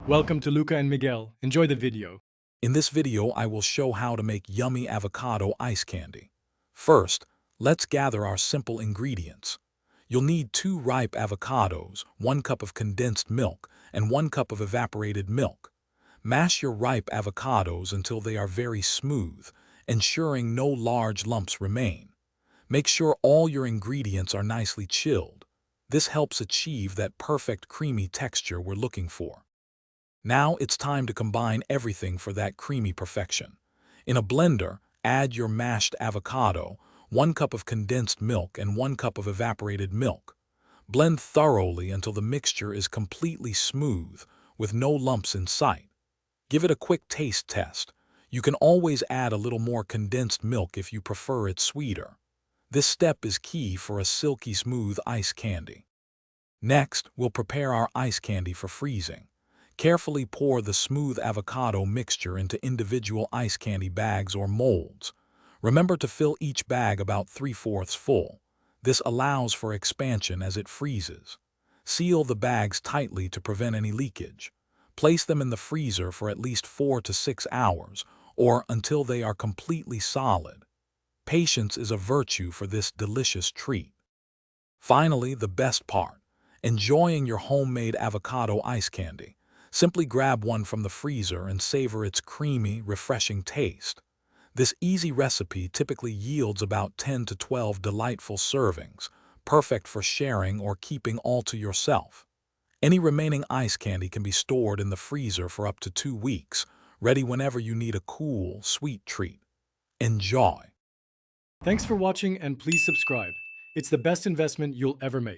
Welcome to Luca and Miguel. Enjoy the video. In this video, I will show how to make yummy avocado ice candy. First, let's gather our simple ingredients. You'll need 2 ripe avocados, 1 cup of condensed milk, and 1 cup of evaporated milk. Mash your ripe avocados until they are very smooth, ensuring no large lumps remain. Make sure all your ingredients are nicely chilled. This helps achieve that perfect creamy texture we're looking for. Now it's time to combine everything for that creamy perfection. In a blender, add your mashed avocado, 1 cup of condensed milk, and 1 cup of evaporated milk. Blend thoroughly until the mixture is completely smooth, with no lumps in sight. Give it a quick taste test. You can always add a little more condensed milk if you prefer it sweeter. This step is key for a silky smooth ice candy. Next, we'll prepare our ice candy for freezing. Carefully pour the smooth avocado mixture into individual ice candy bags or molds. Remember to fill each bag about 3/4 full. This allows for expansion as it freezes. Seal the bags tightly to prevent any leakage. Place them in the freezer for at least 4 to 6 hours, or until they are completely solid. Patience is a virtue for this delicious treat. Finally, the best part: enjoying your homemade avocado ice candy. Simply grab one from the freezer and savor its creamy, refreshing taste. This easy recipe typically yields about 10 to 12 delightful servings, perfect for sharing or keeping all to yourself. Any remaining ice candy can be stored in the freezer for up to 2 weeks, ready whenever you need a cool, sweet treat. Enjoy! Thanks for watching and please subscribe. It's the best investment you'll ever make.